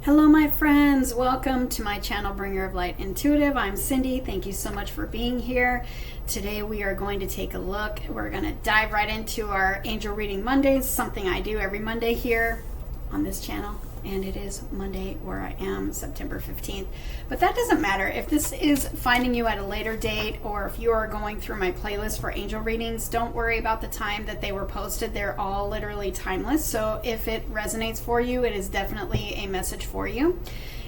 Hello my friends, welcome to my channel Bringer of Light Intuitive. I'm Cindy. Thank you so much for being here. Today we are going to take a look. We're going to dive right into our Angel Reading Mondays, something I do every Monday here on this channel. And it is Monday where I am, September 15th. But that doesn't matter. If this is finding you at a later date, or if you are going through my playlist for angel readings, don't worry about the time that they were posted. They're all literally timeless. So if it resonates for you, it is definitely a message for you.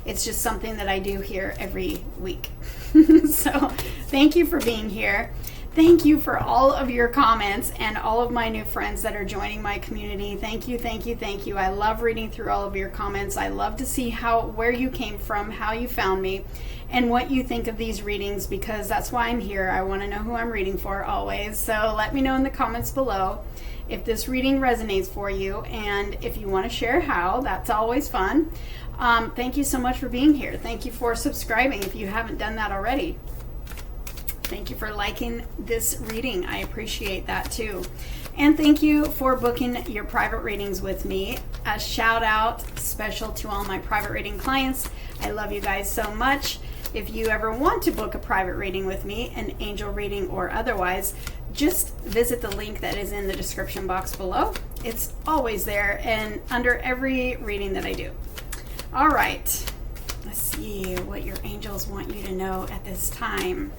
It's just something that I do here every week. So thank you for being here. Thank you for all of your comments and all of my new friends that are joining my community. Thank you, thank you, thank you. I love reading through all of your comments. I love to see where you came from, how you found me, and what you think of these readings, because that's why I'm here. I want to know who I'm reading for always. So let me know in the comments below if this reading resonates for you, and if you want to share how. That's always fun. Thank you so much for being here. Thank you for subscribing if you haven't done that already. Thank you for liking this reading. I appreciate that too. And thank you for booking your private readings with me. A shout out special to all my private reading clients. I love you guys so much. If you ever want to book a private reading with me, an angel reading or otherwise, just visit the link that is in the description box below. It's always there and under every reading that I do. All right, let's see what your angels want you to know at this time.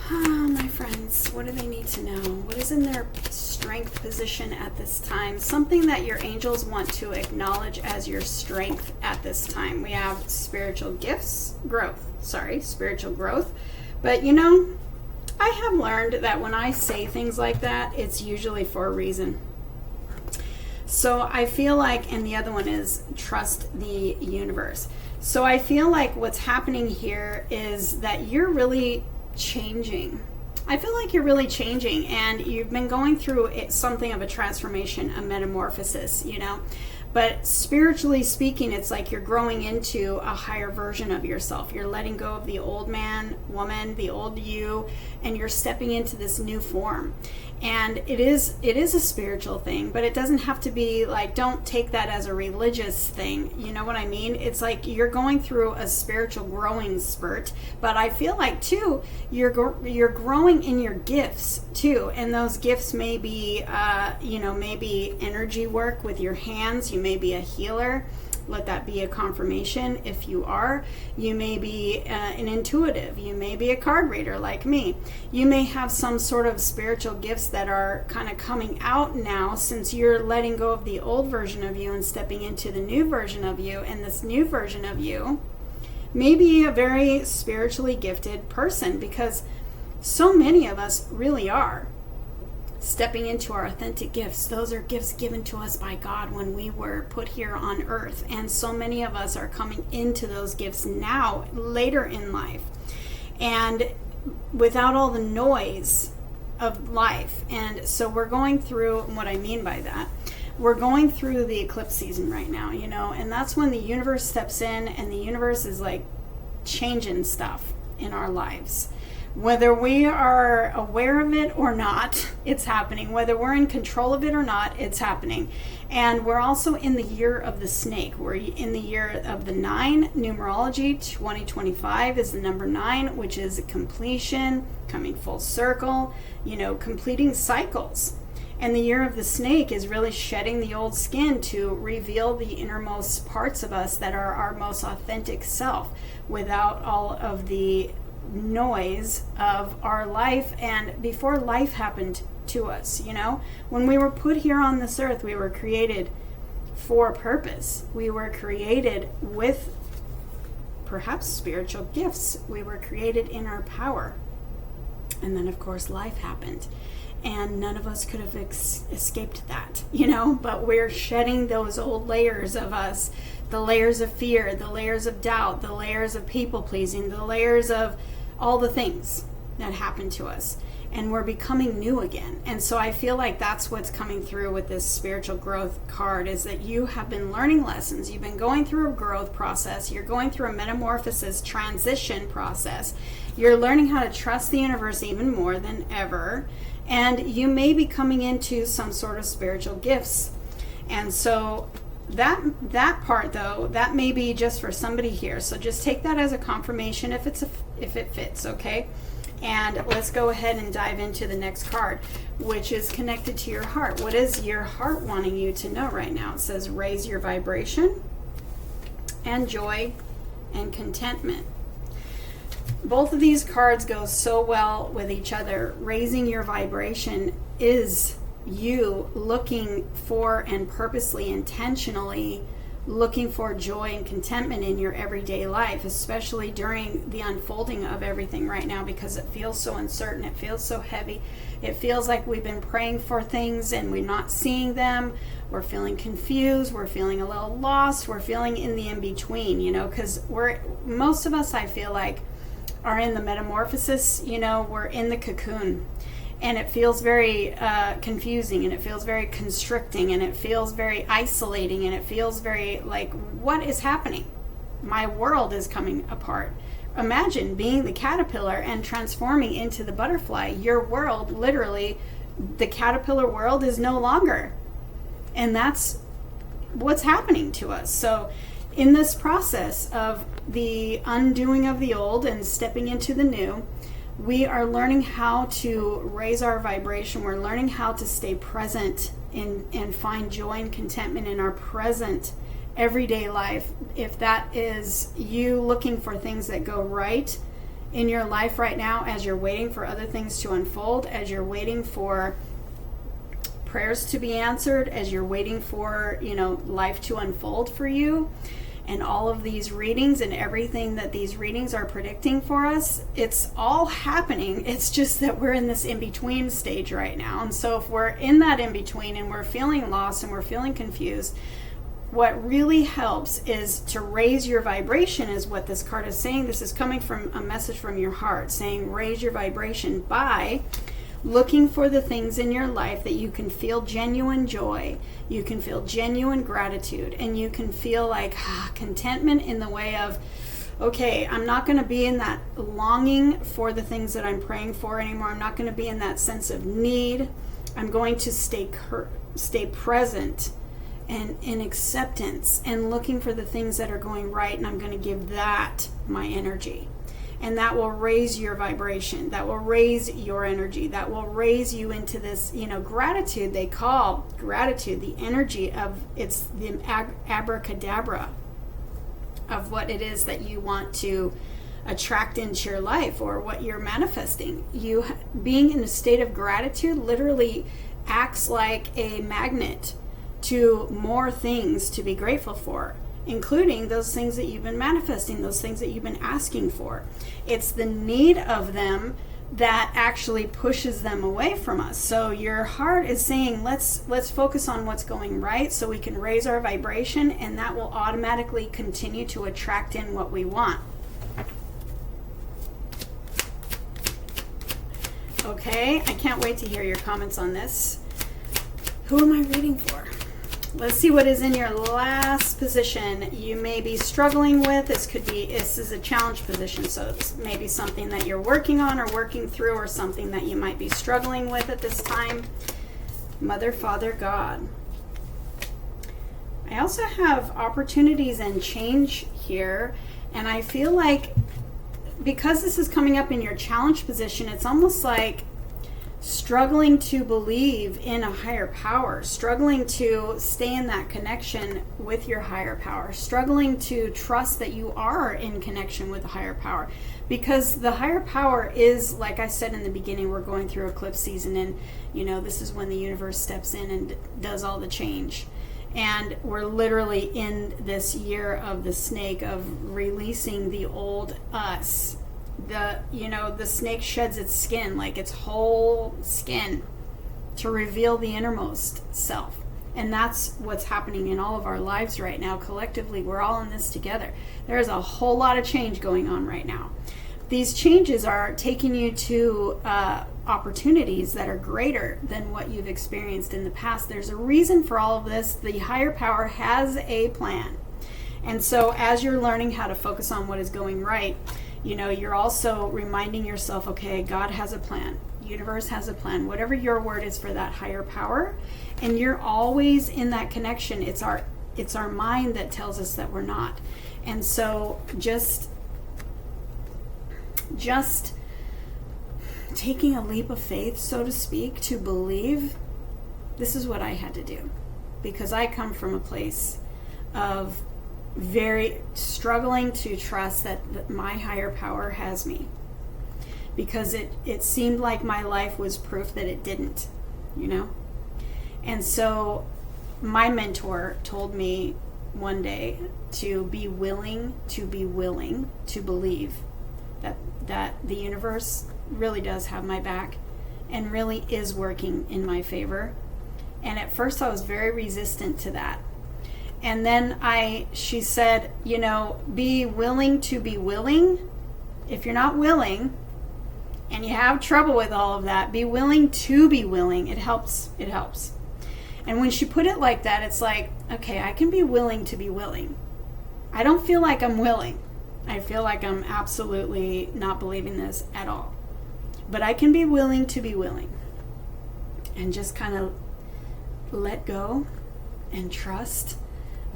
My friends, what do they need to know? What is in their strength position at this time? Something that your angels want to acknowledge as your strength at this time. We have spiritual growth. But you know, I have learned that when I say things like that, it's usually for a reason. So I feel like, and the other one is trust the universe. So I feel like what's happening here is that you're really changing. I feel like you're really changing, and you've been going through something of a transformation, a metamorphosis, you know. But spiritually speaking, it's like you're growing into a higher version of yourself. You're letting go of the old man, woman, the old you, and you're stepping into this new form. And it is a spiritual thing, but it doesn't have to be like, don't take that as a religious thing. You know what I mean? It's like you're going through a spiritual growing spurt, but I feel like too, you're growing in your gifts too. And those gifts may be, maybe energy work with your hands. You may be a healer. Let that be a confirmation if you are. You may be an intuitive. You may be a card reader like me. You may have some sort of spiritual gifts that are kind of coming out now, since you're letting go of the old version of you and stepping into the new version of you. And this new version of you may be a very spiritually gifted person, because so many of us really are stepping into our authentic gifts. Those are gifts given to us by God when we were put here on earth. And so many of us are coming into those gifts now, later in life, and without all the noise of life. And so we're going through, what I mean by that, we're going through the eclipse season right now, you know, and that's when the universe steps in, and the universe is like changing stuff in our lives. Whether we are aware of it or not, it's happening. Whether we're in control of it or not, it's happening. And we're also in the year of the snake. We're in the year of the 9 numerology. 2025 is the number 9, which is completion, coming full circle, you know, completing cycles. And the year of the snake is really shedding the old skin to reveal the innermost parts of us that are our most authentic self, without all of the noise of our life. And before life happened to us, you know, when we were put here on this earth, we were created for a purpose. We were created with perhaps spiritual gifts. We were created in our power. And then of course life happened, and none of us could have escaped that, you know. But we're shedding those old layers of us, the layers of fear, the layers of doubt, the layers of people pleasing, the layers of all the things that happened to us, and we're becoming new again. And so I feel like that's what's coming through with this spiritual growth card, is that you have been learning lessons. You've been going through a growth process. You're going through a metamorphosis transition process. You're learning how to trust the universe even more than ever. And you may be coming into some sort of spiritual gifts. And so that part, though, that may be just for somebody here. So just take that as a confirmation if it fits, okay? And let's go ahead and dive into the next card, which is connected to your heart. What is your heart wanting you to know right now? It says raise your vibration and joy and contentment. Both of these cards go so well with each other. Raising your vibration is you looking for and purposely, intentionally looking for joy and contentment in your everyday life, especially during the unfolding of everything right now, because it feels so uncertain, it feels so heavy, it feels like we've been praying for things and we're not seeing them, we're feeling confused, we're feeling a little lost, we're feeling in the in-between, because most of us, I feel like, are in the metamorphosis, we're in the cocoon. And it feels very confusing, and it feels very constricting, and it feels very isolating, and it feels very like, what is happening? My world is coming apart. Imagine being the caterpillar and transforming into the butterfly. Your world, literally, the caterpillar world is no longer. And that's what's happening to us. So in this process of the undoing of the old and stepping into the new, we are learning how to raise our vibration. We're learning how to stay present and find joy and contentment in our present everyday life. If that is you looking for things that go right in your life right now, as you're waiting for other things to unfold, as you're waiting for prayers to be answered, as you're waiting for, life to unfold for you, and all of these readings and everything that these readings are predicting for us, it's all happening. It's just that we're in this in-between stage right now. And so if we're in that in-between and we're feeling lost and we're feeling confused, what really helps is to raise your vibration, is what this card is saying. This is coming from a message from your heart saying raise your vibration by looking for the things in your life that you can feel genuine joy, you can feel genuine gratitude, and you can feel like contentment in the way of, okay, I'm not going to be in that longing for the things that I'm praying for anymore. I'm not going to be in that sense of need. I'm going to stay present and in acceptance and looking for the things that are going right, and I'm going to give that my energy. And that will raise your vibration. That will raise your energy. That will raise you into this, gratitude. They call gratitude the energy of, it's the abracadabra of what it is that you want to attract into your life, or what you're manifesting. You being in a state of gratitude literally acts like a magnet to more things to be grateful for, including those things that you've been manifesting, those things that you've been asking for. It's the need of them that actually pushes them away from us. So your heart is saying, let's focus on what's going right so we can raise our vibration, and that will automatically continue to attract in what we want. Okay, I can't wait to hear your comments on this. Who am I reading for? Let's see what is in your last position you may be struggling with. This is a challenge position, so it's maybe something that you're working on or working through, or something that you might be struggling with at this time. Mother, Father, God. I also have opportunities and change here, and I feel like because this is coming up in your challenge position, it's almost like struggling to believe in a higher power, struggling to stay in that connection with your higher power, struggling to trust that you are in connection with a higher power. Because the higher power is, like I said in the beginning, we're going through eclipse season, and this is when the universe steps in and does all the change. And we're literally in this year of the snake, of releasing the old us. The snake sheds its skin, like its whole skin, to reveal the innermost self. And that's what's happening in all of our lives right now. Collectively, we're all in this together. There's a whole lot of change going on right now. These changes are taking you to opportunities that are greater than what you've experienced in the past. There's a reason for all of this. The higher power has a plan. And so as you're learning how to focus on what is going right, you're also reminding yourself, okay, God has a plan. Universe has a plan. Whatever your word is for that higher power. And you're always in that connection. It's our it's our mind that tells us that we're not. And so just taking a leap of faith, so to speak, to believe, this is what I had to do. Because I come from a place of very struggling to trust that my higher power has me. Because it seemed like my life was proof that it didn't, you know? And so my mentor told me one day to be willing to believe that the universe really does have my back and really is working in my favor. And at first I was very resistant to that. And then she said, you know, be willing to be willing. If you're not willing and you have trouble with all of that, be willing to be willing. It helps. And when she put it like that, it's like, okay, I can be willing to be willing. I don't feel like I'm willing. I feel like I'm absolutely not believing this at all. But I can be willing to be willing. And just kind of let go and trust.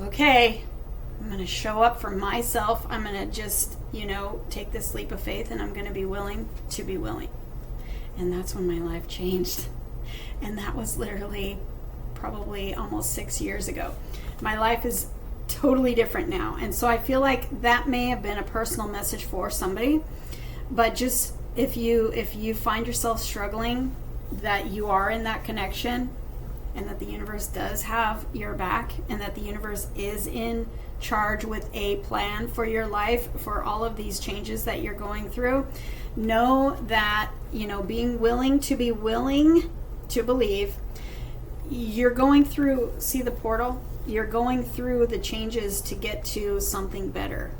Okay, I'm going to show up for myself. I'm going to just, take this leap of faith, and I'm going to be willing to be willing. And that's when my life changed. And that was literally probably almost 6 years ago. My life is totally different now. And so I feel like that may have been a personal message for somebody. But just if you find yourself struggling, that you are in that connection, and that the universe does have your back, and that the universe is in charge with a plan for your life, for all of these changes that you're going through, know that, being willing to be willing to believe, you're going through, see the portal? You're going through the changes to get to something better.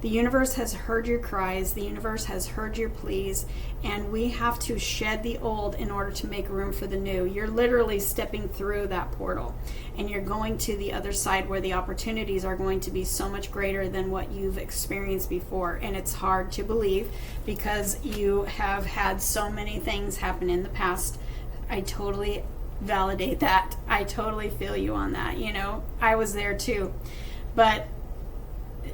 The universe has heard your cries. The universe has heard your pleas. And we have to shed the old in order to make room for the new. You're literally stepping through that portal. And you're going to the other side where the opportunities are going to be so much greater than what you've experienced before. And it's hard to believe because you have had so many things happen in the past. I totally validate that. I totally feel you on that. I was there too. But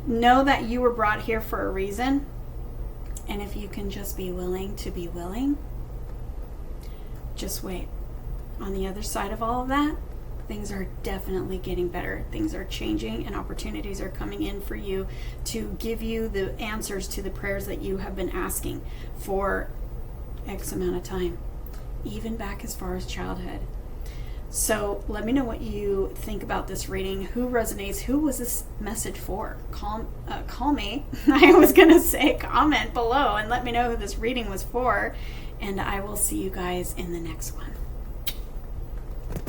know that you were brought here for a reason, and if you can just be willing to be willing, just wait. On the other side of all of that, things are definitely getting better. Things are changing, and opportunities are coming in for you to give you the answers to the prayers that you have been asking for X amount of time, even back as far as childhood. So let me know what you think about this reading. Who resonates? Who was this message for? Call me. I was going to say comment below and let me know who this reading was for. And I will see you guys in the next one.